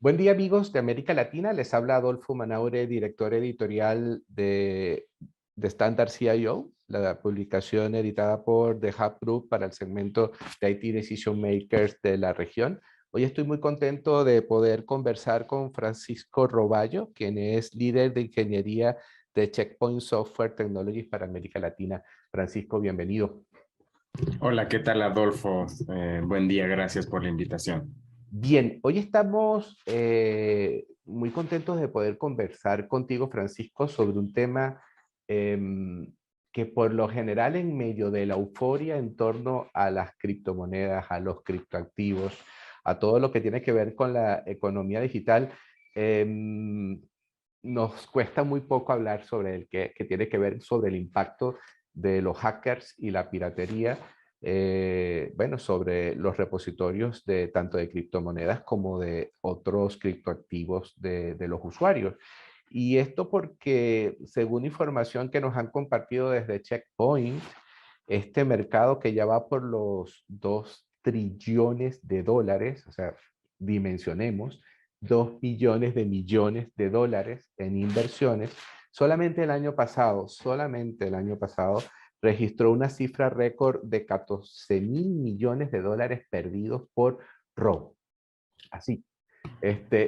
Buen día, amigos de América Latina. Les habla Adolfo Manaure, director editorial de Standard CIO, la publicación editada por The Hub Group para el segmento de IT Decision Makers de la región. Hoy estoy muy contento de poder conversar con Francisco Roballo, quien es líder de ingeniería de Checkpoint Software Technologies para América Latina. Francisco, bienvenido. Hola, ¿qué tal, Adolfo? Buen día, gracias por la invitación. Bien, hoy estamos muy contentos de poder conversar contigo, Francisco, sobre un tema que por lo general en medio de la euforia en torno a las criptomonedas, a los criptoactivos, a todo lo que tiene que ver con la economía digital, nos cuesta muy poco hablar sobre el que tiene que ver sobre el impacto de los hackers y la piratería, bueno, sobre los repositorios de tanto de criptomonedas como de otros criptoactivos de los usuarios. Y esto porque, según información que nos han compartido desde Checkpoint, este mercado que ya va por los 2 trillones de dólares, o sea, dimensionemos, 2 billones de millones de dólares en inversiones, solamente el año pasado, registró una cifra récord de 14.000 millones de dólares perdidos por robo. Así,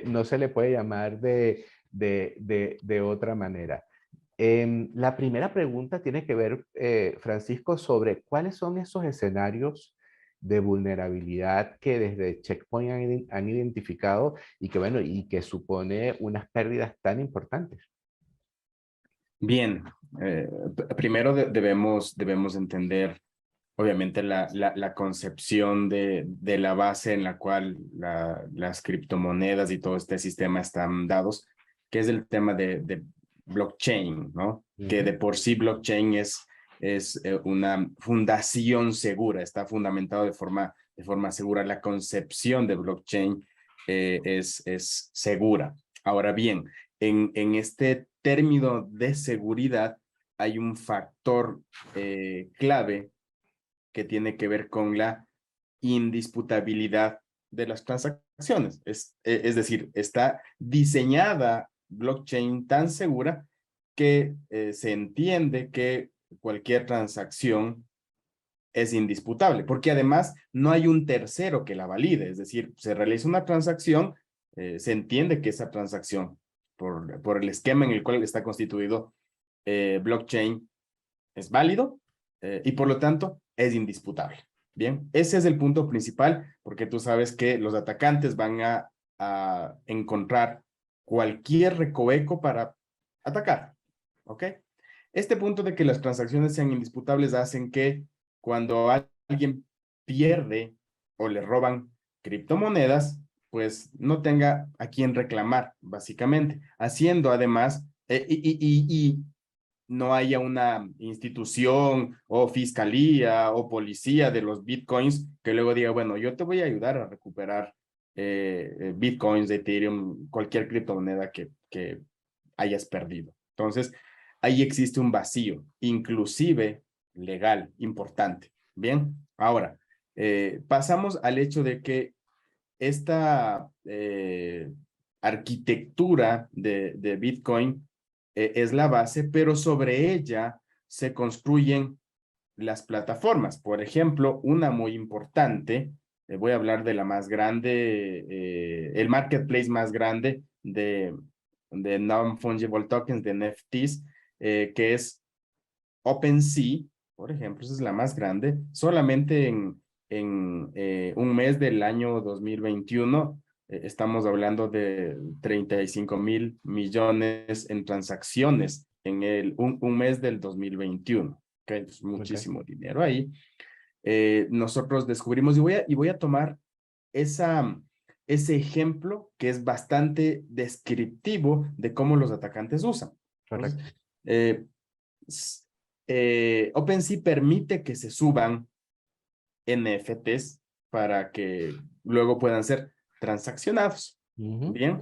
no se le puede llamar de otra manera. La primera pregunta tiene que ver, Francisco, sobre cuáles son esos escenarios de vulnerabilidad que desde Checkpoint han identificado y que, bueno, y que supone unas pérdidas tan importantes. Bien, primero debemos entender, obviamente, la concepción de la base en la cual las criptomonedas y todo este sistema están dados, que es el tema de blockchain, ¿no? Que de por sí blockchain es una fundación segura, está fundamentado de forma segura. La concepción de blockchain es segura. Ahora bien, en este término de seguridad hay un factor clave que tiene que ver con la indisputabilidad de las transacciones. Es decir, está diseñada blockchain tan segura que se entiende que cualquier transacción es indisputable, porque además no hay un tercero que la valide, es decir, se realiza una transacción, se entiende que esa transacción, por el esquema en el cual está constituido blockchain, es válido y por lo tanto es indisputable. Bien, ese es el punto principal, porque tú sabes que los atacantes van a encontrar cualquier recoveco para atacar, ¿ok? Este punto de que las transacciones sean indisputables hacen que cuando alguien pierde o le roban criptomonedas, pues no tenga a quién reclamar, básicamente, haciendo además, y no haya una institución o fiscalía o policía de los bitcoins que luego diga, bueno, yo te voy a ayudar a recuperar bitcoins, Ethereum, cualquier criptomoneda que hayas perdido. Entonces, ahí existe un vacío, inclusive legal, importante. Bien, ahora, pasamos al hecho de que esta arquitectura de Bitcoin es la base, pero sobre ella se construyen las plataformas. Por ejemplo, una muy importante, voy a hablar de la más grande, el marketplace más grande de non-fungible tokens, de NFTs, que es OpenSea, por ejemplo, esa es la más grande. Solamente en un mes del año 2021 estamos hablando de 35.000 millones en transacciones en un mes del 2021. Okay, es Okay. muchísimo dinero ahí. Nosotros descubrimos, y voy a tomar ese ejemplo que es bastante descriptivo de cómo los atacantes usan. Entonces, Correcto. eh, OpenSea permite que se suban NFTs para que luego puedan ser transaccionados. Bien.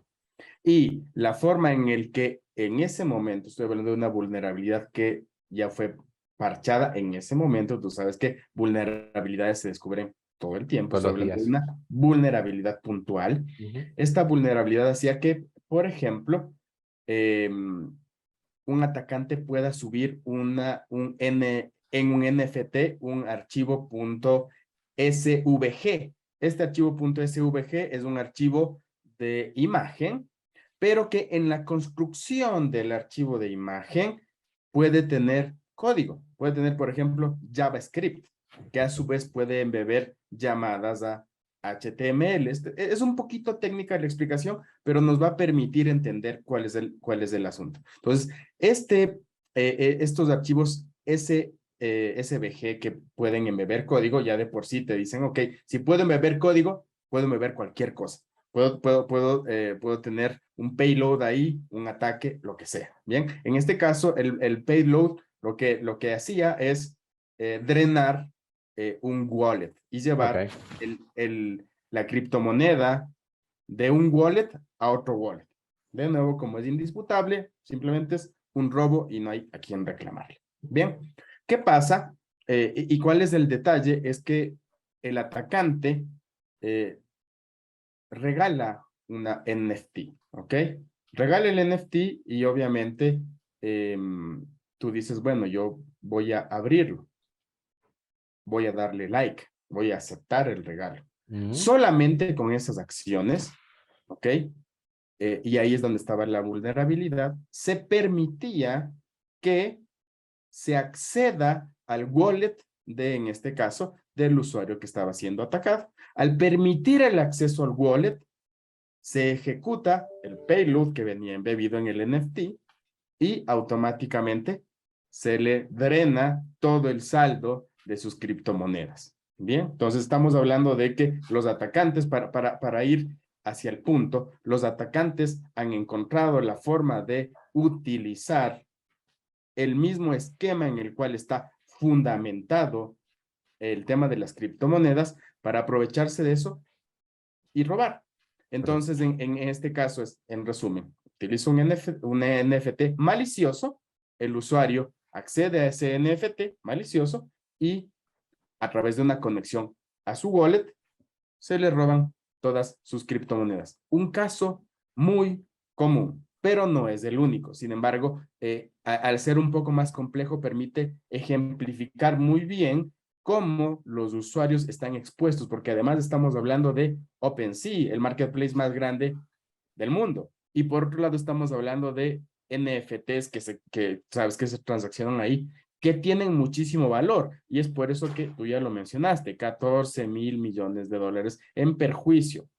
Y la forma en el que en ese momento, estoy hablando de una vulnerabilidad que ya fue parchada en ese momento, tú sabes que vulnerabilidades se descubren todo el tiempo, Todos los hablando de días. una vulnerabilidad puntual. Esta vulnerabilidad hacía que, por ejemplo, un atacante pueda subir en un NFT un archivo .svg. Este archivo .svg es un archivo de imagen, pero que en la construcción del archivo de imagen puede tener código. Puede tener, por ejemplo, JavaScript, que a su vez puede embeber llamadas a HTML. Es un poquito técnica la explicación, pero nos va a permitir entender cuál es el asunto. Entonces, estos archivos SVG que pueden embeber código, ya de por sí te dicen, ok, si puedo embeber código, puedo embeber cualquier cosa. Puedo tener un payload ahí, un ataque, lo que sea. Bien, en este caso, el payload lo que hacía es drenar un wallet y llevar la criptomoneda de un wallet a otro wallet. De nuevo, como es indisputable, simplemente es un robo y no hay a quien reclamarle. Bien, ¿qué pasa? ¿Y cuál es el detalle? Es que el atacante regala una NFT, ¿ok? Regala el NFT y obviamente tú dices, bueno, yo voy a abrirlo, voy a darle like, voy a aceptar el regalo. Solamente con esas acciones, ¿ok? Y ahí es donde estaba la vulnerabilidad, se permitía que se acceda al wallet en este caso, del usuario que estaba siendo atacado. Al permitir el acceso al wallet, se ejecuta el payload que venía embebido en el NFT y automáticamente se le drena todo el saldo de sus criptomonedas. Bien, entonces estamos hablando de que los atacantes, para ir hacia el punto, los atacantes han encontrado la forma de utilizar el mismo esquema en el cual está fundamentado el tema de las criptomonedas para aprovecharse de eso y robar. Entonces, en este caso, en resumen, utilizo un NFT malicioso, el usuario accede a ese NFT malicioso y a través de una conexión a su wallet, se le roban todas sus criptomonedas. Un caso muy común, pero no es el único. Sin embargo, al ser un poco más complejo, permite ejemplificar muy bien cómo los usuarios están expuestos, porque además estamos hablando de OpenSea, el marketplace más grande del mundo. Y por otro lado, estamos hablando de NFTs que sabes que se transaccionan ahí, que tienen muchísimo valor. Y es por eso que tú ya lo mencionaste, 14,000 millones de dólares en perjuicio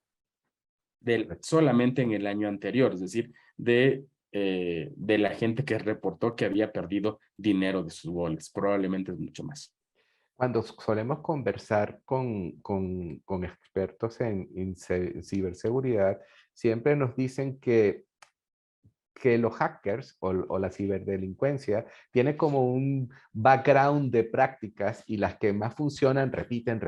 solamente en el año anterior, es decir, de la gente que reportó que había perdido dinero de sus wallets. Probablemente es mucho más. Cuando solemos conversar con expertos en ciberseguridad, siempre nos dicen que los hackers o la ciberdelincuencia tiene como un background de prácticas y las que más funcionan repiten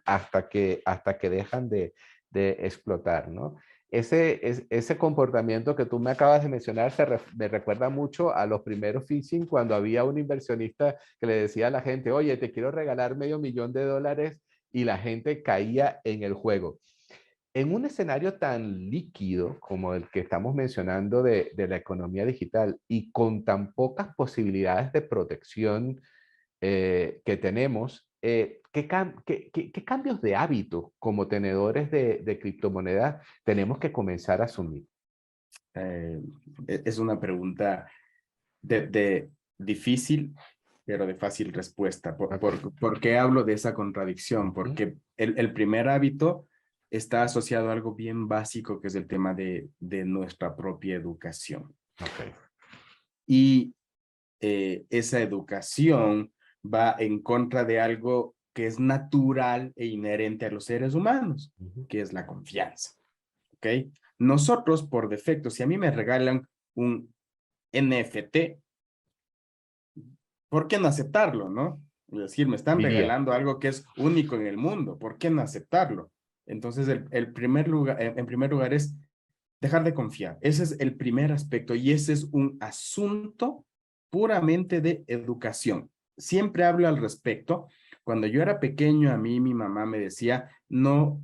hasta que dejan de explotar, ¿no? Ese comportamiento que tú me acabas de mencionar me recuerda mucho a los primeros phishing, cuando había un inversionista que le decía a la gente, oye, te quiero regalar $500,000 y la gente caía en el juego. En un escenario tan líquido como el que estamos mencionando de la economía digital y con tan pocas posibilidades de protección que tenemos, ¿qué cambios de hábito como tenedores de criptomonedas tenemos que comenzar a asumir? Es una pregunta difícil, pero de fácil respuesta. ¿Por qué hablo de esa contradicción? Porque el primer hábito está asociado a algo bien básico, que es el tema de nuestra propia educación. Y esa educación va en contra de algo que es natural e inherente a los seres humanos, que es la confianza. ¿Ok? Nosotros, por defecto, si a mí me regalan un NFT, ¿por qué no aceptarlo, no? Es decir, me están regalando algo que es único en el mundo, ¿por qué no aceptarlo? Entonces, en primer lugar es dejar de confiar. Ese es el primer aspecto y ese es un asunto puramente de educación. Siempre hablo al respecto Cuando yo era pequeño, a mí mi mamá me decía, no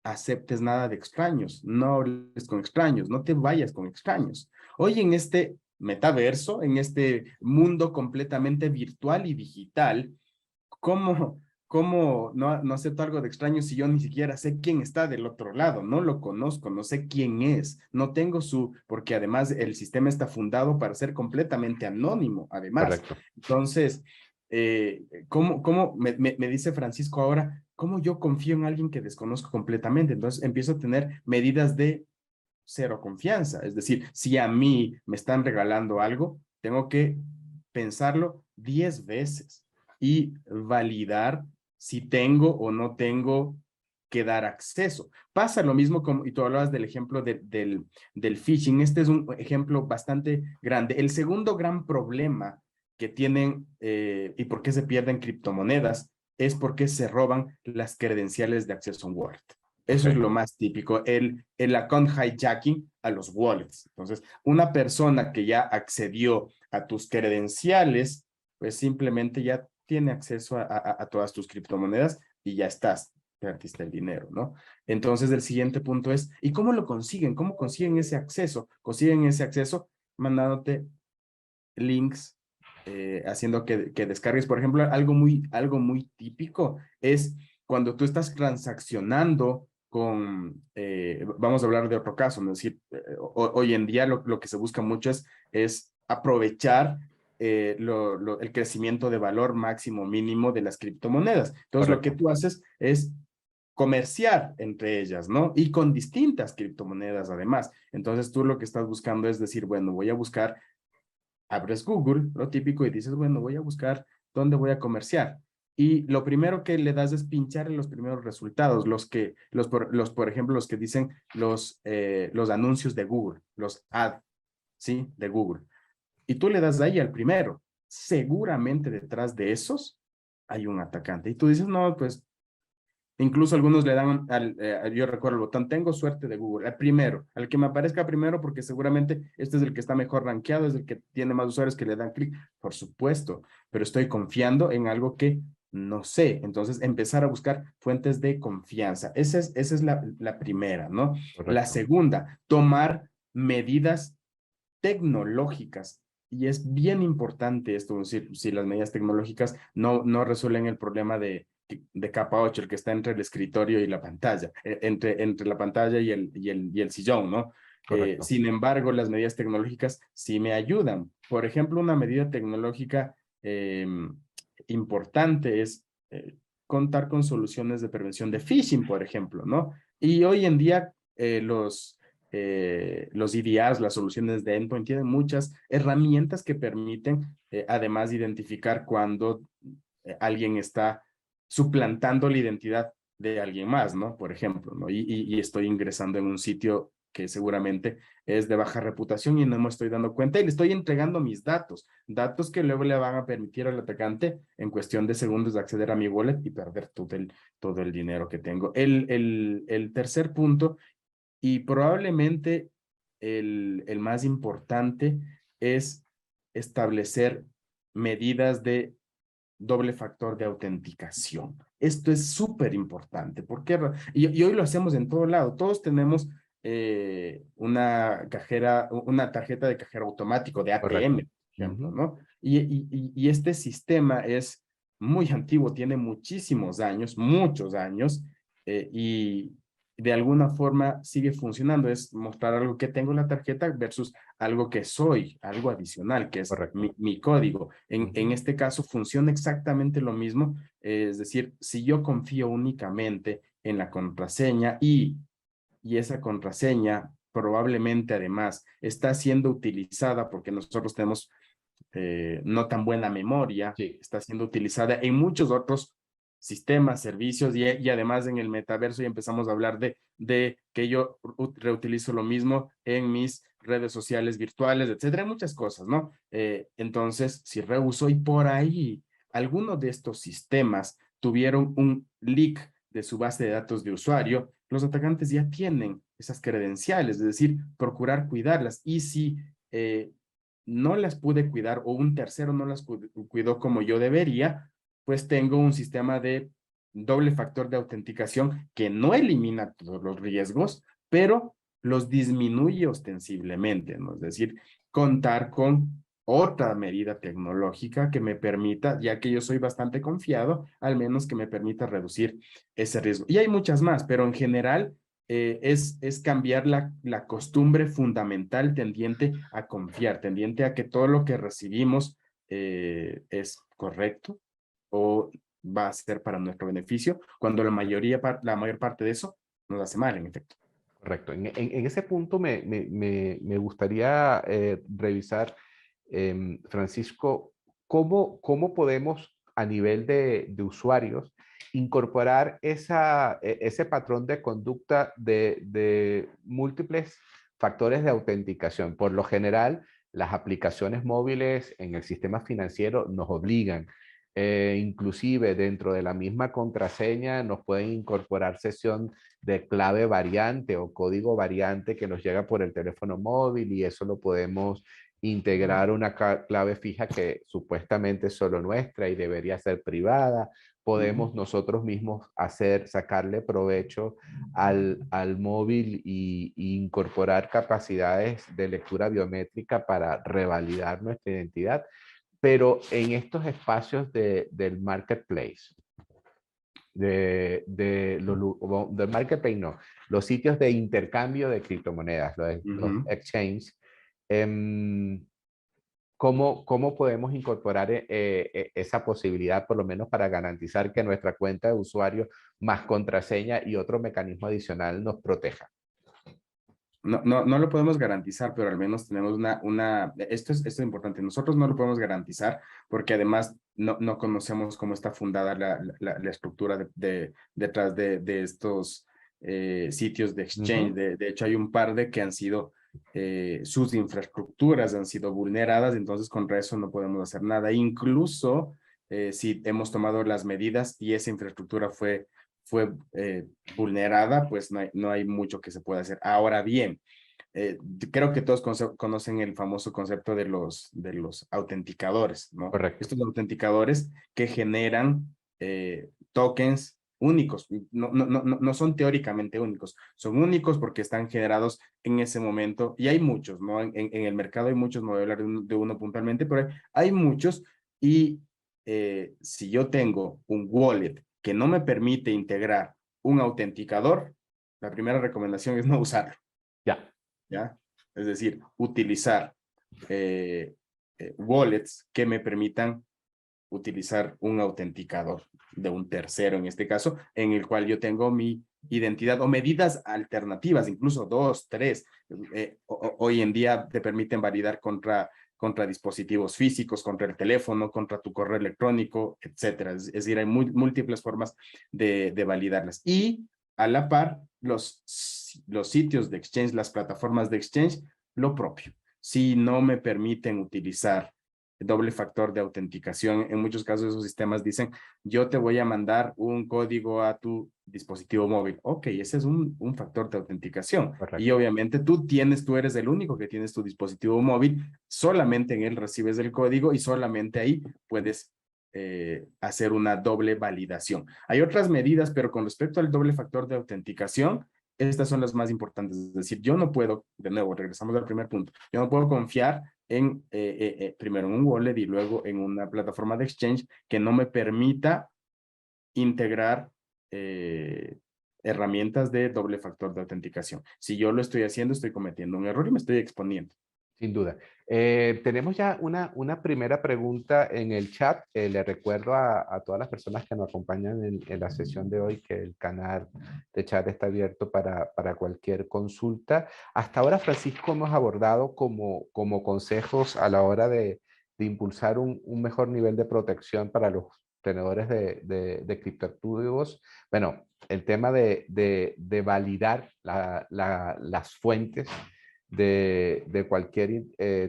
aceptes nada de extraños, no hables con extraños, no te vayas con extraños. Hoy en este metaverso, en este mundo completamente virtual y digital, ¿cómo no acepto algo de extraño si yo ni siquiera sé quién está del otro lado? No lo conozco, no sé quién es, no tengo porque además el sistema está fundado para ser completamente anónimo, además. Correcto. Entonces, me dice Francisco ahora, ¿cómo yo confío en alguien que desconozco completamente? Entonces empiezo a tener medidas de cero confianza. Es decir, si a mí me están regalando algo, tengo que pensarlo 10 veces y validar si tengo o no tengo que dar acceso. Pasa lo mismo como, y tú hablabas del ejemplo del phishing. Este es un ejemplo bastante grande. El segundo gran problema que tienen y por qué se pierden criptomonedas es porque se roban las credenciales de acceso a un wallet. Eso es Okay. lo más típico, el account hijacking a los wallets. Entonces, una persona que ya accedió a tus credenciales, pues simplemente ya tiene acceso a todas tus criptomonedas y ya estás, perdiste el dinero, ¿no? Entonces, el siguiente punto es, ¿y cómo lo consiguen? ¿Cómo consiguen ese acceso? Consiguen ese acceso mandándote links, haciendo que descargues. Por ejemplo, algo muy típico es cuando tú estás transaccionando vamos a hablar de otro caso, ¿no? Es decir, hoy en día lo que se busca mucho es aprovechar el crecimiento de valor máximo mínimo de las criptomonedas. Entonces, lo que Correcto. tú haces es comerciar entre ellas, ¿no? Y con distintas criptomonedas además. Entonces, tú lo que estás buscando es decir, bueno, voy a buscar, abres Google, lo típico, y dices, bueno, voy a buscar dónde voy a comerciar. Y lo primero que le das es pinchar en los primeros resultados, por ejemplo, los que dicen los anuncios de Google, los ads, ¿sí? De Google. Y tú le das ahí al primero. Seguramente detrás de esos hay un atacante. Y tú dices, no, pues incluso algunos le dan, yo recuerdo el botón, tengo suerte de Google, al primero, al que me aparezca primero, porque seguramente este es el que está mejor rankeado, es el que tiene más usuarios que le dan clic, por supuesto, pero estoy confiando en algo que no sé. Entonces, empezar a buscar fuentes de confianza. Esa es la primera, ¿no? La Correcto. segunda, tomar medidas tecnológicas. Y es bien importante esto, si las medidas tecnológicas no resuelven el problema de capa 8, el que está entre el escritorio y la pantalla, entre la pantalla y el sillón, ¿no? Correcto. Sin embargo, las medidas tecnológicas sí me ayudan. Por ejemplo, una medida tecnológica eh, importante es contar con soluciones de prevención de phishing, por ejemplo, ¿no? Y hoy en día los EDRs, las soluciones de endpoint, tienen muchas herramientas que permiten, además, identificar cuando alguien está suplantando la identidad de alguien más, ¿no? Por ejemplo, ¿no? Y estoy ingresando en un sitio que seguramente es de baja reputación y no me estoy dando cuenta y le estoy entregando mis datos que luego le van a permitir al atacante en cuestión de segundos de acceder a mi wallet y perder todo el dinero que tengo. El tercer punto, y probablemente el más importante, es establecer medidas de doble factor de autenticación. Esto es súper importante. ¿Por qué? Y hoy lo hacemos en todo lado. Todos tenemos una tarjeta de cajero automático de ATM, Correcto. por ejemplo, Ujú. ¿no? Y este sistema es muy antiguo, tiene muchísimos años, muchos años, y de alguna forma sigue funcionando. Es mostrar algo que tengo en la tarjeta versus algo que soy, algo adicional, que es Correcto. mi código. En Ujú. este caso funciona exactamente lo mismo, es decir, si yo confío únicamente en la contraseña y esa contraseña probablemente además está siendo utilizada porque nosotros tenemos no tan buena memoria, Sí. está siendo utilizada en muchos otros sistemas, servicios y además en el metaverso, y empezamos a hablar de que yo reutilizo lo mismo en mis redes sociales virtuales, etcétera, muchas cosas, ¿no? Entonces, si reuso y por ahí alguno de estos sistemas tuvieron un leak de su base de datos de usuario, los atacantes ya tienen esas credenciales, es decir, procurar cuidarlas. Y si no las pude cuidar o un tercero no las cuidó como yo debería, pues tengo un sistema de doble factor de autenticación que no elimina todos los riesgos, pero los disminuye ostensiblemente, ¿no? Es decir, contar con otra medida tecnológica que me permita, ya que yo soy bastante confiado, al menos que me permita reducir ese riesgo. Y hay muchas más, pero en general es cambiar la costumbre fundamental tendiente a confiar, tendiente a que todo lo que recibimos es correcto o va a ser para nuestro beneficio, cuando la mayor parte de eso nos hace mal, en efecto. Correcto. En ese punto me gustaría revisar, Francisco, cómo podemos a nivel de usuarios incorporar ese patrón de conducta de múltiples factores de autenticación. Por lo general, las aplicaciones móviles en el sistema financiero nos obligan. Inclusive dentro de la misma contraseña nos pueden incorporar sesión de clave variante o código variante que nos llega por el teléfono móvil, y eso lo podemos integrar una clave fija que supuestamente es solo nuestra y debería ser privada. Podemos nosotros mismos sacarle provecho al móvil y incorporar capacidades de lectura biométrica para revalidar nuestra identidad, pero en estos espacios del marketplace, del marketplace, no, los sitios de intercambio de criptomonedas, los exchanges, ¿cómo podemos incorporar esa posibilidad, por lo menos para garantizar que nuestra cuenta de usuario más contraseña y otro mecanismo adicional nos proteja? No lo podemos garantizar, pero al menos tenemos esto es importante. Nosotros no lo podemos garantizar porque además no conocemos cómo está fundada la estructura detrás de estos sitios de exchange. De hecho, hay un par de que han sido, sus infraestructuras han sido vulneradas, entonces contra eso no podemos hacer nada. Incluso si hemos tomado las medidas y esa infraestructura fue vulnerada, pues no hay mucho que se pueda hacer. Ahora bien, creo que todos conocen el famoso concepto de los autenticadores, ¿no? Correcto. Estos autenticadores que generan tokens únicos, no son teóricamente únicos, son únicos porque están generados en ese momento, y hay muchos, ¿no? En el mercado hay muchos, no voy a hablar de uno puntualmente, pero hay muchos, y si yo tengo un wallet que no me permite integrar un autenticador, la primera recomendación es no usarlo. Ya. ¿Ya? Es decir, utilizar wallets que me permitan utilizar un autenticador de un tercero, en este caso, en el cual yo tengo mi identidad o medidas alternativas, incluso 2, 3. Hoy en día te permiten validar contra dispositivos físicos, contra el teléfono, contra tu correo electrónico, etcétera. Es decir, hay múltiples formas de validarlas. Y a la par, los sitios de exchange, las plataformas de exchange, lo propio. Si no me permiten utilizar doble factor de autenticación, en muchos casos esos sistemas dicen, yo te voy a mandar un código a tu dispositivo móvil. Ok, ese es un factor de autenticación. Correcto. Y obviamente tú eres el único que tienes tu dispositivo móvil, solamente en él recibes el código y solamente ahí puedes hacer una doble validación. Hay otras medidas, pero con respecto al doble factor de autenticación, estas son las más importantes. Es decir, yo no puedo, de nuevo, regresamos al primer punto, yo no puedo confiar primero en un wallet y luego en una plataforma de exchange que no me permita integrar herramientas de doble factor de autenticación. Si yo lo estoy haciendo, estoy cometiendo un error y me estoy exponiendo. Sin duda. Tenemos ya una primera pregunta en el chat. Le recuerdo a todas las personas que nos acompañan en la sesión de hoy que el canal de chat está abierto para cualquier consulta. Hasta ahora, Francisco, hemos abordado como consejos a la hora de impulsar un mejor nivel de protección para los tenedores de criptoactivos. Bueno, el tema de validar las fuentes de cualquier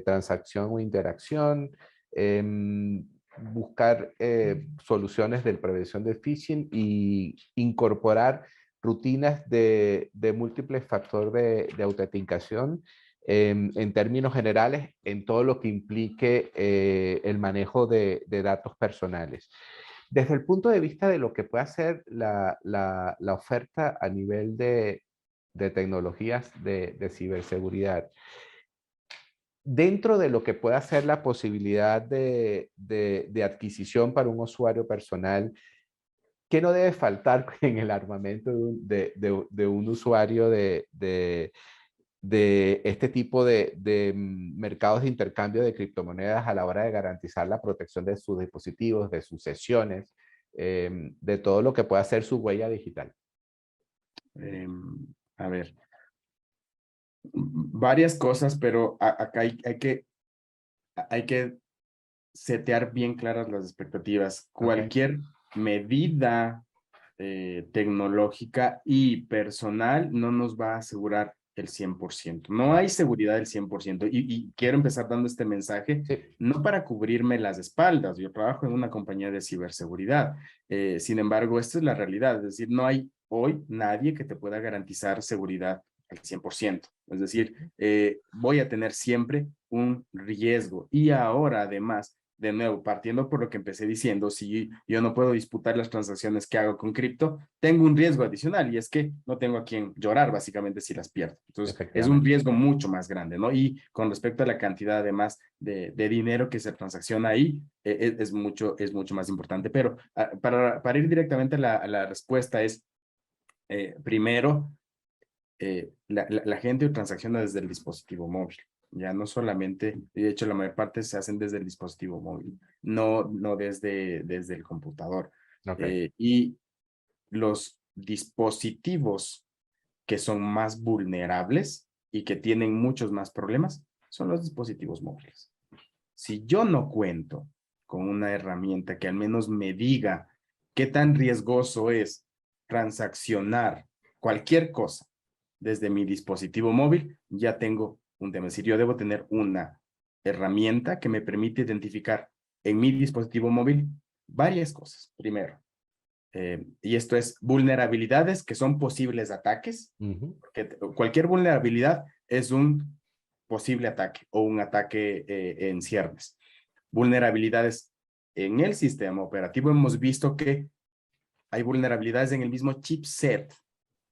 transacción o interacción, buscar soluciones de prevención de phishing y incorporar rutinas de múltiples factores de autenticación en términos generales en todo lo que implique el manejo de datos personales. Desde el punto de vista de lo que puede hacer la oferta a nivel de tecnologías de ciberseguridad, dentro de lo que pueda ser la posibilidad de adquisición para un usuario personal, ¿qué no debe faltar en el armamento de un usuario de este tipo de mercados de intercambio de criptomonedas a la hora de garantizar la protección de sus dispositivos, de sus sesiones, de todo lo que pueda ser su huella digital? A ver, varias cosas, pero acá hay que setear bien claras las expectativas. Okay. Cualquier medida tecnológica y personal no nos va a asegurar el 100%. No hay Claro. seguridad del 100%. Y quiero empezar dando este mensaje, Sí. no para cubrirme las espaldas. Yo trabajo en una compañía de ciberseguridad. Sin embargo, esta es la realidad. Es decir, no hay hoy nadie que te pueda garantizar seguridad al 100%. Es decir, voy a tener siempre un riesgo. Y ahora, además, de nuevo, partiendo por lo que empecé diciendo, si yo no puedo disputar las transacciones que hago con cripto, tengo un riesgo adicional y es que no tengo a quien llorar básicamente si las pierdo. Entonces, es un Efectivamente. riesgo mucho más grande, ¿no? Y con respecto a la cantidad además de dinero que se transacciona ahí, es mucho más importante. Pero para ir directamente a la respuesta es, primero, la gente transacciona desde el dispositivo móvil. Ya no solamente, de hecho la mayor parte se hacen desde el dispositivo móvil, no desde el computador. Okay. Y los dispositivos que son más vulnerables y que tienen muchos más problemas son los dispositivos móviles. Si yo no cuento con una herramienta que al menos me diga qué tan riesgoso es transaccionar cualquier cosa desde mi dispositivo móvil, ya tengo un tema. Es decir, yo debo tener una herramienta que me permite identificar en mi dispositivo móvil varias cosas. Primero, y esto es vulnerabilidades que son posibles ataques, porque cualquier vulnerabilidad es un posible ataque o un ataque en ciernes. Vulnerabilidades en el sistema operativo, hemos visto que hay vulnerabilidades en el mismo chipset.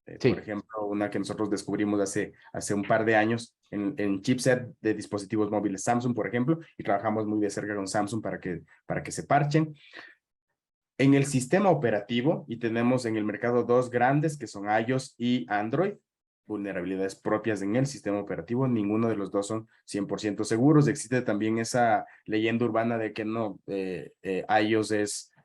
Por Sí. ejemplo, una que nosotros descubrimos hace un par de años en chipset de dispositivos móviles Samsung, por ejemplo, y trabajamos muy de cerca con Samsung para que se parchen. En el sistema operativo, y tenemos en el mercado dos grandes que son iOS y Android, vulnerabilidades propias en el sistema operativo, ninguno de los dos son 100% seguros. Existe también esa leyenda urbana de que no, iOS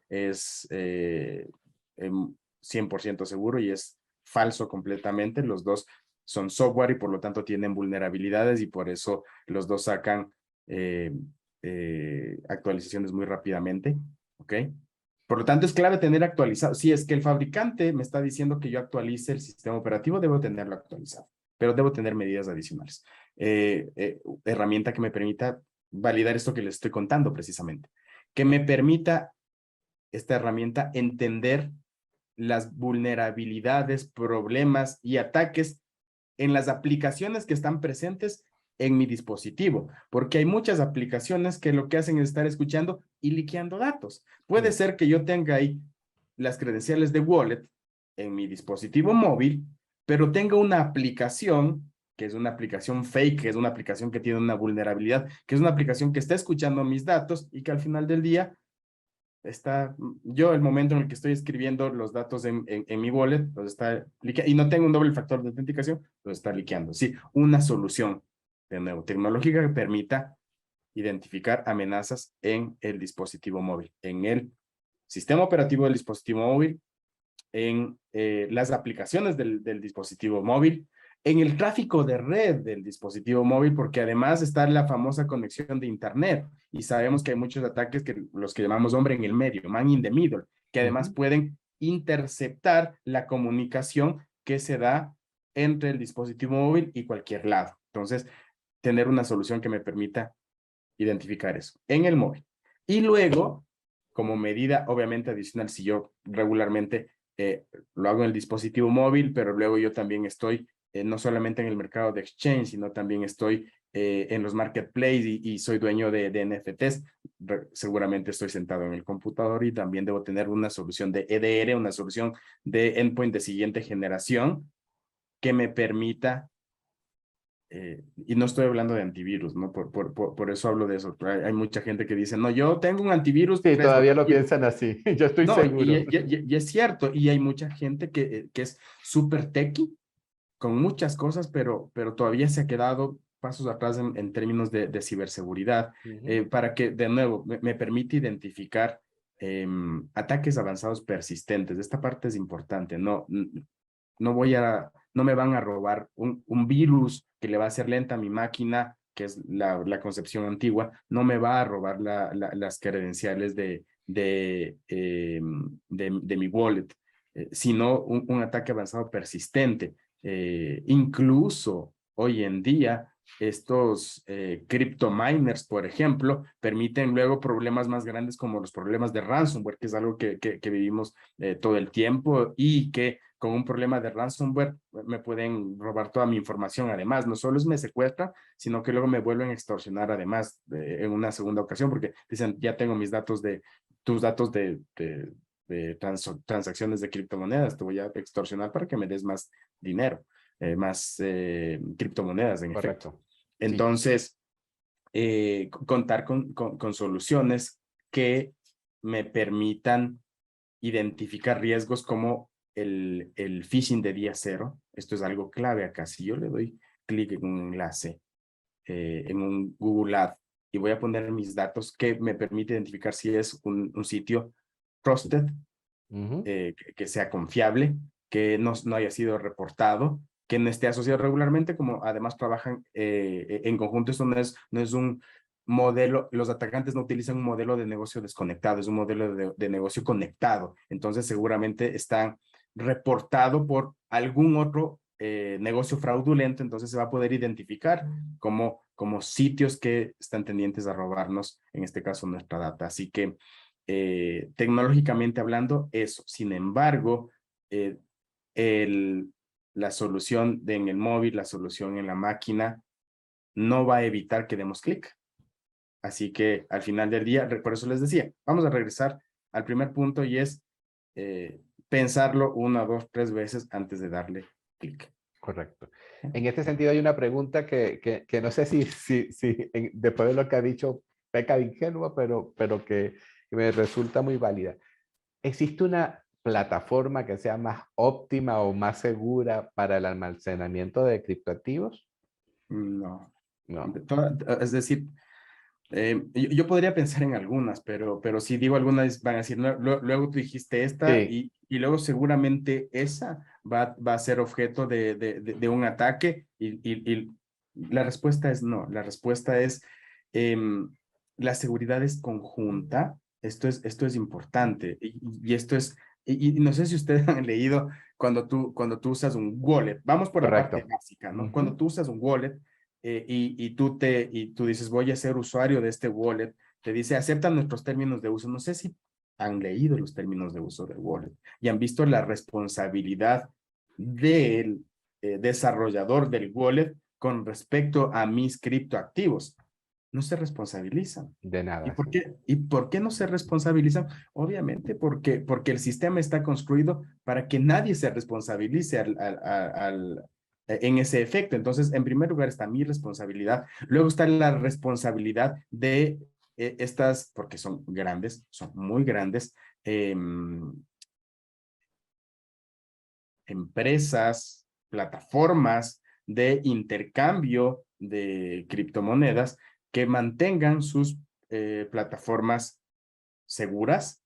es 100% seguro y es falso completamente. Los dos son software y por lo tanto tienen vulnerabilidades y por eso los dos sacan actualizaciones muy rápidamente, ¿ok? Por lo tanto, es clave tener actualizado. Si es que el fabricante me está diciendo que yo actualice el sistema operativo, debo tenerlo actualizado, pero debo tener medidas adicionales. Herramienta que me permita validar esto que les estoy contando precisamente. Que me permita esta herramienta entender las vulnerabilidades, problemas y ataques en las aplicaciones que están presentes en mi dispositivo, porque hay muchas aplicaciones que lo que hacen es estar escuchando y liqueando datos. Puede ser que yo tenga ahí las credenciales de wallet en mi dispositivo móvil, pero tenga una aplicación que es una aplicación fake, que es una aplicación que tiene una vulnerabilidad, que es una aplicación que está escuchando mis datos y que al final del día el momento en el que estoy escribiendo los datos en mi wallet, los está liqueando, y no tengo un doble factor de autenticación, los está liqueando. Sí, una solución, de nuevo, tecnológica que permita identificar amenazas en el dispositivo móvil, en el sistema operativo del dispositivo móvil, en las aplicaciones del dispositivo móvil, en el tráfico de red del dispositivo móvil, porque además está la famosa conexión de internet y sabemos que hay muchos ataques que los que llamamos hombre en el medio, man in the middle, que además pueden interceptar la comunicación que se da entre el dispositivo móvil y cualquier lado. Entonces, tener una solución que me permita identificar eso en el móvil. Y luego, como medida obviamente adicional, si yo regularmente lo hago en el dispositivo móvil, pero luego yo también estoy no solamente en el mercado de exchange, sino también estoy en los marketplaces y soy dueño de NFTs, seguramente estoy sentado en el computador y también debo tener una solución de EDR, una solución de endpoint de siguiente generación que me permita, y no estoy hablando de antivirus, ¿no? Por eso hablo de eso. Hay mucha gente que dice, no, yo tengo un antivirus Sí, 3. todavía lo piensan así. Yo estoy No, seguro. y es cierto, y hay mucha gente que es súper techy, con muchas cosas, pero todavía se ha quedado pasos atrás en términos de ciberseguridad, para que, de nuevo, me permite identificar ataques avanzados persistentes. Esta parte es importante, no me van a robar un virus que le va a hacer lenta a mi máquina, que es la concepción antigua, no me va a robar las credenciales de mi wallet, sino un ataque avanzado persistente. Incluso hoy en día, estos crypto miners, por ejemplo, permiten luego problemas más grandes como los problemas de ransomware, que es algo que vivimos todo el tiempo y que con un problema de ransomware me pueden robar toda mi información. Además, no solo me secuestran, sino que luego me vuelven a extorsionar además en una segunda ocasión, porque dicen, ya tengo mis datos tus datos de transacciones de criptomonedas, te voy a extorsionar para que me des más dinero, más criptomonedas en efecto. Correcto. Entonces, contar con soluciones que me permitan identificar riesgos como el phishing de día cero. Esto es algo clave acá. Si yo le doy clic en un enlace, en un Google Ad, y voy a poner mis datos que me permite identificar si es un sitio trusted, que sea confiable, que no haya sido reportado, que no esté asociado regularmente, como además trabajan en conjunto. Esto no es un modelo, los atacantes no utilizan un modelo de negocio desconectado, es un modelo de negocio conectado. Entonces seguramente están reportado por algún otro negocio fraudulento, entonces se va a poder identificar como sitios que están tendientes a robarnos, en este caso, nuestra data. Así que tecnológicamente hablando, eso. Sin embargo, la solución en el móvil, la solución en la máquina, no va a evitar que demos clic. Así que al final del día, por eso les decía, vamos a regresar al primer punto y es pensarlo 1, 2, 3 veces antes de darle clic. Correcto. En este sentido hay una pregunta que no sé si después de lo que ha dicho peca de ingenuo, pero que me resulta muy válida. ¿Existe una plataforma que sea más óptima o más segura para el almacenamiento de criptoactivos? No. No. Es decir, yo podría pensar en algunas, pero si digo algunas van a decir, no, luego tú dijiste esta Sí. y luego seguramente esa va a ser objeto de un ataque y la respuesta es no. La respuesta es la seguridad es conjunta. Esto es importante y esto es, y no sé si ustedes han leído cuando tú usas un wallet. Vamos por la parte Correcto. básica, ¿no? Cuando tú usas un wallet, y tú dices, voy a ser usuario de este wallet, te dice, aceptan nuestros términos de uso. No sé si han leído los términos de uso del wallet y han visto la responsabilidad del desarrollador del wallet con respecto a mis criptoactivos. No se responsabilizan. De ¿Y nada, por sí. qué? ¿Y por qué no se responsabilizan? Obviamente porque el sistema está construido para que nadie se responsabilice en ese efecto. Entonces, en primer lugar está mi responsabilidad. Luego está la responsabilidad de estas, porque son grandes, son muy grandes, empresas, plataformas de intercambio de criptomonedas que mantengan sus plataformas seguras,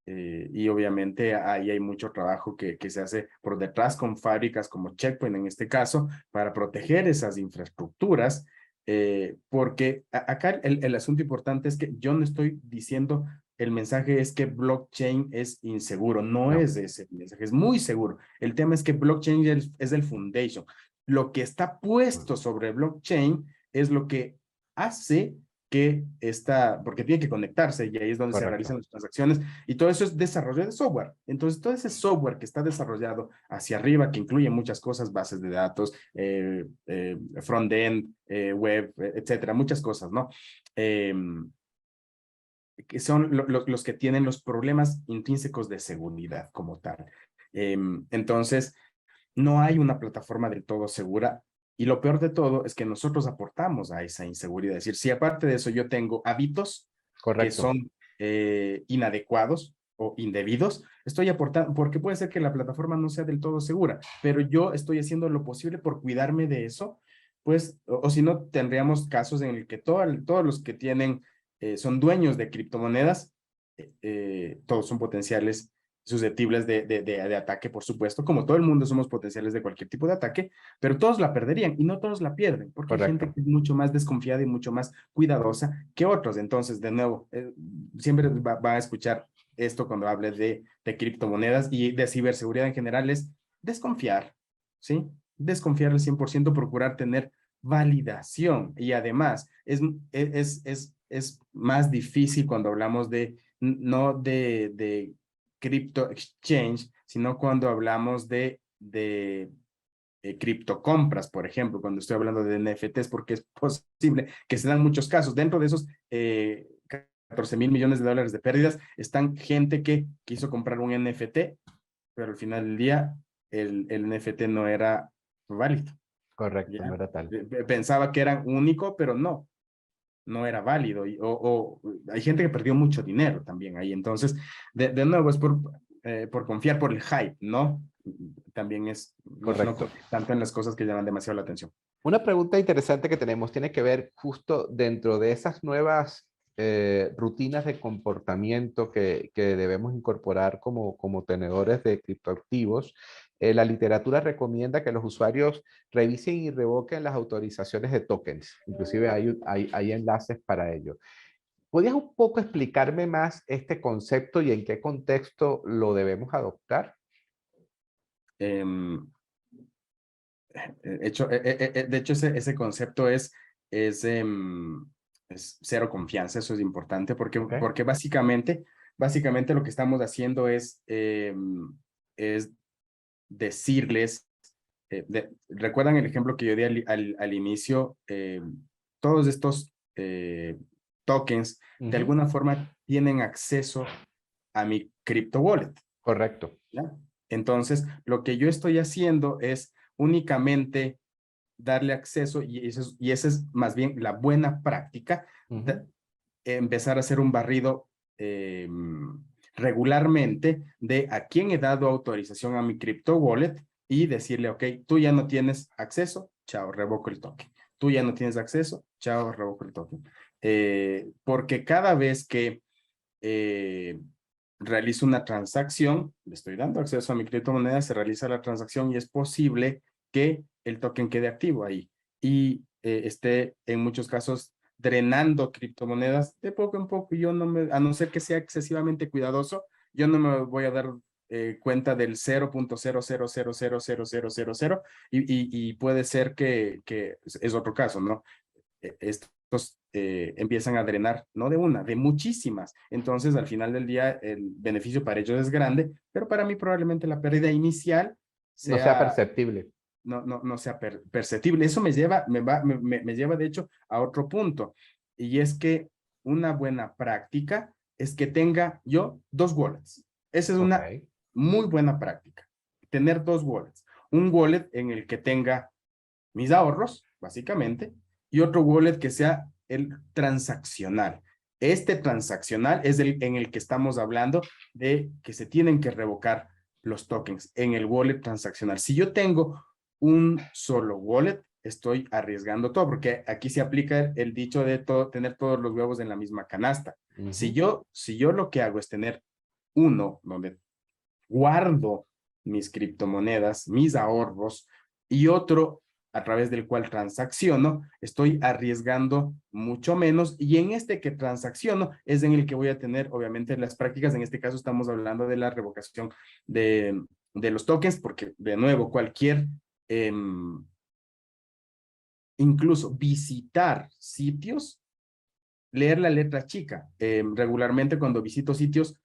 y obviamente ahí hay mucho trabajo que se hace por detrás con fábricas como Checkpoint en este caso para proteger esas infraestructuras, porque acá el asunto importante es que yo no estoy diciendo el mensaje es que blockchain es inseguro, no No. es ese el mensaje, es muy seguro. El tema es que blockchain es el foundation. Lo que está puesto sobre blockchain es lo que hace que porque tiene que conectarse y ahí es donde se Correcto. realizan las transacciones y todo eso es desarrollo de software. Entonces, todo ese software que está desarrollado hacia arriba, que incluye muchas cosas, bases de datos, front-end, web, etcétera, muchas cosas, ¿no? Que son los que tienen los problemas intrínsecos de seguridad como tal. Entonces, no hay una plataforma del todo segura y lo peor de todo es que nosotros aportamos a esa inseguridad. Es decir, si aparte de eso yo tengo hábitos que Correcto. son inadecuados o indebidos, estoy aportando, porque puede ser que la plataforma no sea del todo segura, pero yo estoy haciendo lo posible por cuidarme de eso, pues, o si no, tendríamos casos en el que todos los que tienen, son dueños de criptomonedas, todos son potenciales susceptibles de ataque, por supuesto, como todo el mundo somos potenciales de cualquier tipo de ataque, pero todos la perderían y no todos la pierden, porque hay gente Correcto. que es mucho más desconfiada y mucho más cuidadosa que otros. Entonces, de nuevo, siempre va a escuchar esto cuando hable de criptomonedas y de ciberseguridad en general es desconfiar, ¿sí? Desconfiar al 100%, procurar tener validación y además es más difícil cuando hablamos no de crypto exchange, sino cuando hablamos de criptocompras, por ejemplo, cuando estoy hablando de NFTs, porque es posible que se dan muchos casos. Dentro de esos 14 mil millones de dólares de pérdidas, están gente que quiso comprar un NFT, pero al final del día el NFT no era válido. Correcto, no ¿Ya? era tal. Pensaba que era único, pero no era válido. O hay gente que perdió mucho dinero también ahí. Entonces, de nuevo, es por confiar por el hype, ¿no? También no Correcto. confiar tanto en las cosas que llaman demasiado la atención. Una pregunta interesante que tenemos tiene que ver justo dentro de esas nuevas rutinas de comportamiento que debemos incorporar como tenedores de criptoactivos. La literatura recomienda que los usuarios revisen y revoquen las autorizaciones de tokens. Inclusive hay enlaces para ello. ¿Podrías un poco explicarme más este concepto y en qué contexto lo debemos adoptar? Em, de hecho, ese concepto es cero confianza, eso es importante, ¿Ok? porque básicamente lo que estamos haciendo es decirles, ¿recuerdan el ejemplo que yo di al inicio? Todos estos tokens de Ujú. alguna forma tienen acceso a mi crypto wallet, Correcto. ¿ya? Entonces, lo que yo estoy haciendo es únicamente darle acceso y esa es más bien la buena práctica, Ujú. empezar a hacer un barrido eh, regularmente de a quién he dado autorización a mi crypto wallet y decirle, ok, tú ya no tienes acceso, chao, revoco el token. Tú ya no tienes acceso, chao, revoco el token. Porque cada vez que eh, realizo una transacción, le estoy dando acceso a mi criptomoneda, se realiza la transacción y es posible que el token quede activo ahí y esté en muchos casos drenando criptomonedas de poco en poco. Yo no me, a no ser que sea excesivamente cuidadoso, yo no me voy a dar cuenta del 0.000000000 y puede ser que es otro caso, ¿no? Estos empiezan a drenar, no de una, de muchísimas. Entonces, al final del día, el beneficio para ellos es grande, pero para mí probablemente la pérdida inicial No sea sea, perceptible. no sea perceptible. Eso me lleva, de hecho, a otro punto, y es que una buena práctica es que tenga yo dos wallets. Esa es Ok. una muy buena práctica, tener dos wallets. Un wallet en el que tenga mis ahorros, básicamente, y otro wallet que sea el transaccional. Este transaccional es el en el que estamos hablando de que se tienen que revocar los tokens en el wallet transaccional. Si yo tengo un solo wallet, estoy arriesgando todo, porque aquí se aplica el dicho de tener todos los huevos en la misma canasta. Ujú. Si yo lo que hago es tener uno donde guardo mis criptomonedas, mis ahorros, y otro a través del cual transacciono, estoy arriesgando mucho menos y en este que transacciono es en el que voy a tener obviamente las prácticas, en este caso estamos hablando de la revocación de los tokens, porque de nuevo cualquier, eh, incluso visitar sitios leer la letra chica. Regularmente cuando visito sitios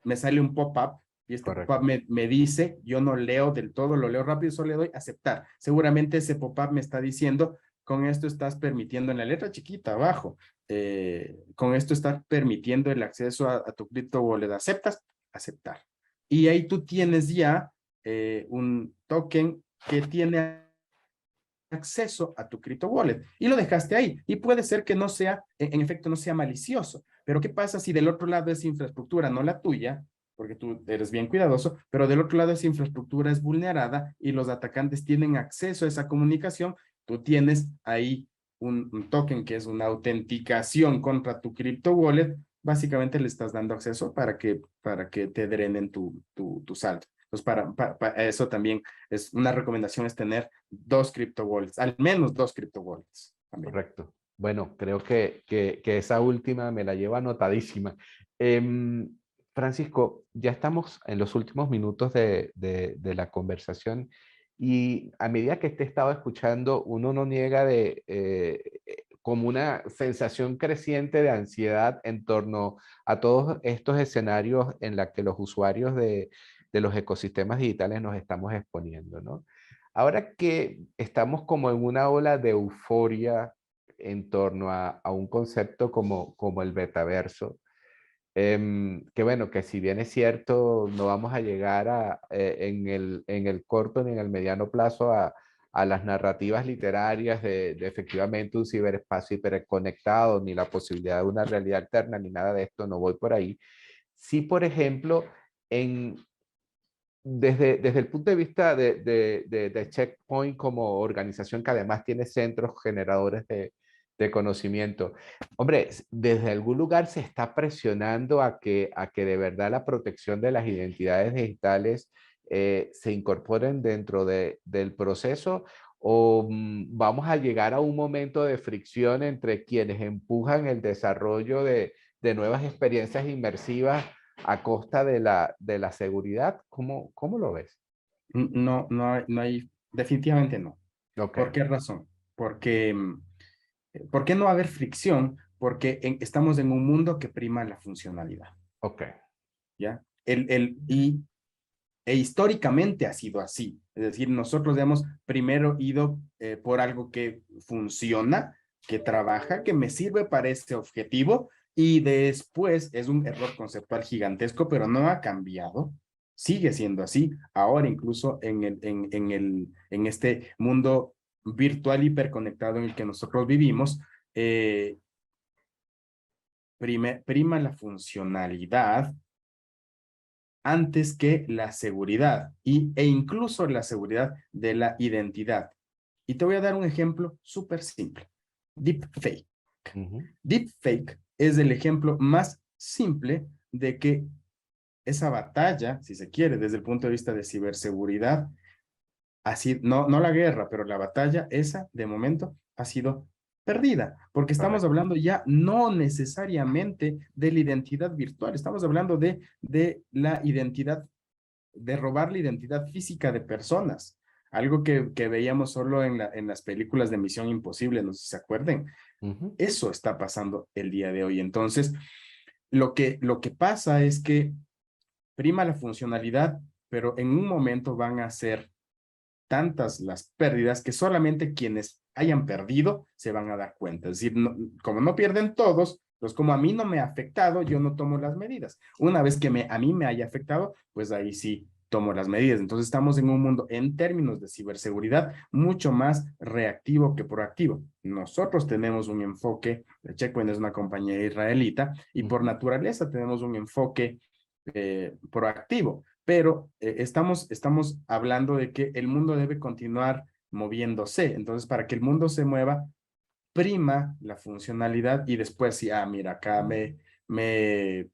me sale un pop-up y este Correcto. pop-up me dice, yo no leo del todo, lo leo rápido, solo le doy aceptar. Seguramente ese pop-up me está diciendo, con esto estás permitiendo en la letra chiquita abajo, con esto estás permitiendo el acceso a tu cripto wallet. ¿Aceptas? Aceptar. Y ahí tú tienes ya un token que tiene acceso a tu cripto wallet y lo dejaste ahí. Y puede ser que no sea, en efecto, no sea malicioso. Pero ¿qué pasa si del otro lado esa infraestructura, no la tuya, porque tú eres bien cuidadoso, pero del otro lado esa infraestructura es vulnerada y los atacantes tienen acceso a esa comunicación? Tú tienes ahí un token que es una autenticación contra tu cripto wallet. Básicamente le estás dando acceso para que te drenen tu saldo. Entonces, para eso también es una recomendación, es tener 2 crypto wallets, al menos 2 crypto wallets. También. Correcto. Bueno, creo que esa última me la llevo anotadísima. Francisco, ya estamos en los últimos minutos de la conversación y a medida que te he estado escuchando, uno no niega como una sensación creciente de ansiedad en torno a todos estos escenarios en los que los usuarios de los ecosistemas digitales nos estamos exponiendo, ¿no? Ahora que estamos como en una ola de euforia en torno a un concepto como el metaverso, que bueno, que si bien es cierto, no vamos a llegar en el corto ni en el mediano plazo a las narrativas literarias de efectivamente un ciberespacio hiperconectado, ni la posibilidad de una realidad alterna, ni nada de esto, no voy por ahí. Sí, por ejemplo, en, desde el punto de vista de Checkpoint como organización que además tiene centros generadores de conocimiento, hombre, desde algún lugar se está presionando a que de verdad la protección de las identidades digitales se incorporen dentro del proceso o vamos a llegar a un momento de fricción entre quienes empujan el desarrollo de nuevas experiencias inmersivas a costa de la seguridad. ¿Cómo lo ves? No, no hay, definitivamente no. Ok, ¿Por qué razón? Porque, ¿por qué no va a haber fricción? Porque estamos en un mundo que prima la funcionalidad, ok, ¿ya? Históricamente ha sido así. Es decir, nosotros hemos primero ido por algo que funciona, que trabaja, que me sirve para ese objetivo, y después es un error conceptual gigantesco, pero no ha cambiado. Sigue siendo así. Ahora incluso en este mundo virtual hiperconectado en el que nosotros vivimos, prima la funcionalidad antes que la seguridad e incluso la seguridad de la identidad. Y te voy a dar un ejemplo súper simple. Deepfake. Deepfake es el ejemplo más simple de que esa batalla, si se quiere, desde el punto de vista de ciberseguridad, así, no la guerra, pero la batalla, esa de momento ha sido perdida, porque estamos correcto. hablando ya no necesariamente de la identidad virtual, estamos hablando de la identidad, de robar la identidad física de personas, algo que veíamos solo en las películas de Misión Imposible, no sé si se acuerden. Eso está pasando el día de hoy. Entonces, lo que pasa es que prima la funcionalidad, pero en un momento van a ser tantas las pérdidas que solamente quienes hayan perdido se van a dar cuenta. Es decir, como no pierden todos, pues como a mí no me ha afectado, yo no tomo las medidas. Una vez que a mí me haya afectado, pues ahí sí tomo las medidas. Entonces estamos en un mundo en términos de ciberseguridad mucho más reactivo que proactivo. Nosotros tenemos un enfoque, Checkpoint es una compañía israelita y por naturaleza tenemos un enfoque proactivo, pero estamos hablando de que el mundo debe continuar moviéndose. Entonces, para que el mundo se mueva, prima la funcionalidad y después, sí, mira, acá me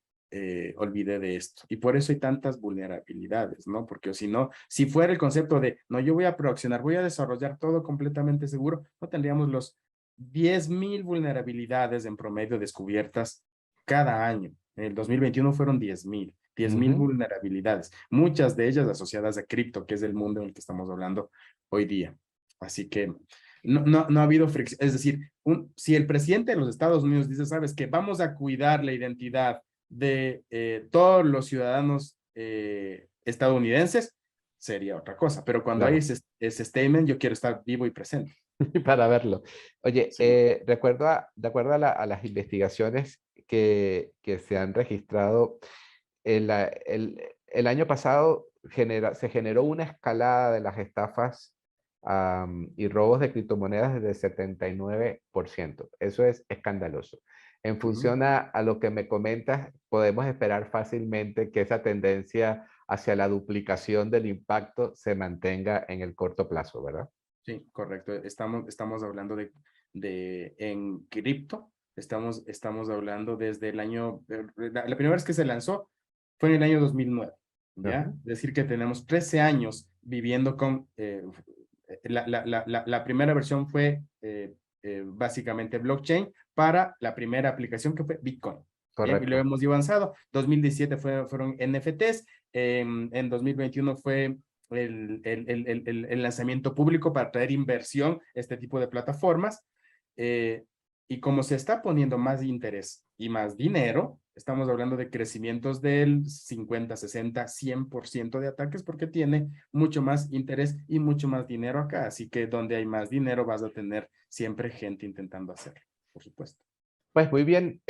olvidé de esto. Y por eso hay tantas vulnerabilidades, ¿no? Porque si no, si fuera el concepto de, no, yo voy a proaccionar, voy a desarrollar todo completamente seguro, no tendríamos los 10,000 vulnerabilidades en promedio descubiertas cada año. En el 2021 fueron 10,000 vulnerabilidades, muchas de ellas asociadas a cripto, que es el mundo en el que estamos hablando hoy día. Así que no ha habido fricción. Es decir, si el presidente de los Estados Unidos dice, sabes que vamos a cuidar la identidad de todos los ciudadanos estadounidenses, sería otra cosa. Pero cuando hay Claro. ese statement, yo quiero estar vivo y presente. Para verlo. Oye, Sí. de acuerdo a las investigaciones que se han registrado, el año pasado se generó una escalada de las estafas y robos de criptomonedas desde 79%. Eso es escandaloso. En función a lo que me comentas, podemos esperar fácilmente que esa tendencia hacia la duplicación del impacto se mantenga en el corto plazo, ¿verdad? Sí, correcto. Estamos hablando en cripto, estamos hablando desde el año, la primera vez que se lanzó fue en el año 2009, ¿ya? Ujú. Es decir, que tenemos 13 años viviendo con, la primera versión fue básicamente blockchain para la primera aplicación que fue Bitcoin. Bien, y lo Correcto. hemos ido avanzado. 2017 fueron NFTs, en 2021 fue el lanzamiento público para traer inversión, este tipo de plataformas. Y como se está poniendo más interés y más dinero, estamos hablando de crecimientos del 50, 60, 100% de ataques porque tiene mucho más interés y mucho más dinero acá. Así que donde hay más dinero vas a tener siempre gente intentando hacerlo, por supuesto. Pues muy bien,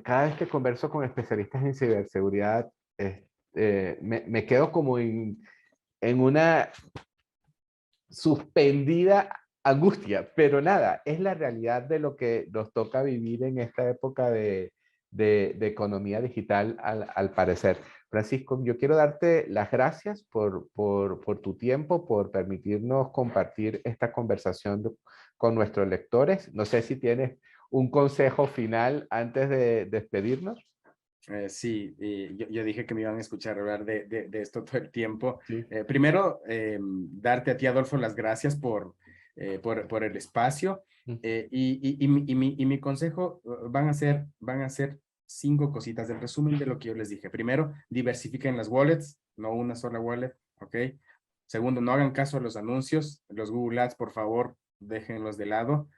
cada vez que converso con especialistas en ciberseguridad, me quedo como en una suspendida angustia, pero nada, es la realidad de lo que nos toca vivir en esta época de economía digital al parecer. Francisco, yo quiero darte las gracias por tu tiempo, por permitirnos compartir esta conversación con nuestros lectores. No sé si tienes un consejo final antes de despedirnos. Sí, yo dije que me iban a escuchar hablar de esto todo el tiempo. Sí. Primero, darte a ti, Adolfo, las gracias por el espacio. Y mi consejo van a ser 5 cositas del resumen de lo que yo les dije. Primero, diversifiquen las wallets, no una sola wallet, ¿ok? Segundo, no hagan caso a los anuncios, los Google Ads, por favor, déjenlos de lado.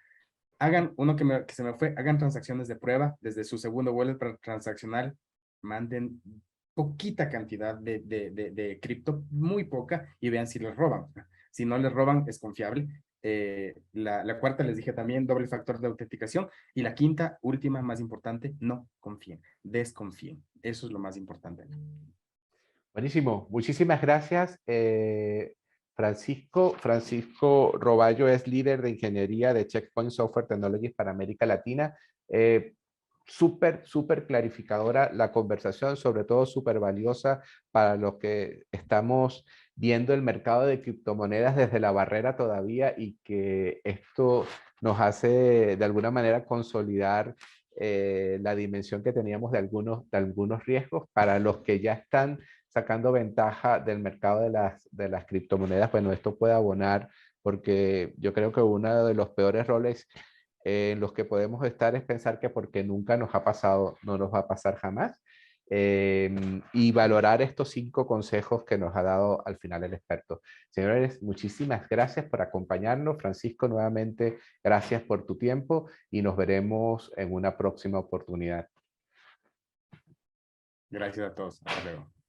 Hagan uno que se me fue, hagan transacciones de prueba desde su segundo wallet transaccional, manden poquita cantidad de cripto, muy poca, y vean si les roban. Si no les roban, es confiable. La cuarta les dije también, doble factor de autenticación. Y la quinta, última, más importante, no confíen, desconfíen. Eso es lo más importante. Buenísimo, muchísimas gracias. Francisco Roballo es líder de ingeniería de Checkpoint Software Technologies para América Latina. Súper clarificadora la conversación, sobre todo súper valiosa para los que estamos viendo el mercado de criptomonedas desde la barrera todavía y que esto nos hace de alguna manera consolidar la dimensión que teníamos de algunos riesgos para los que ya están sacando ventaja del mercado de las criptomonedas. Bueno, esto puede abonar porque yo creo que uno de los peores roles en los que podemos estar es pensar que porque nunca nos ha pasado, no nos va a pasar jamás. Y valorar estos 5 consejos que nos ha dado al final el experto. Señores, muchísimas gracias por acompañarnos. Francisco, nuevamente, gracias por tu tiempo y nos veremos en una próxima oportunidad. Gracias a todos. Hasta luego.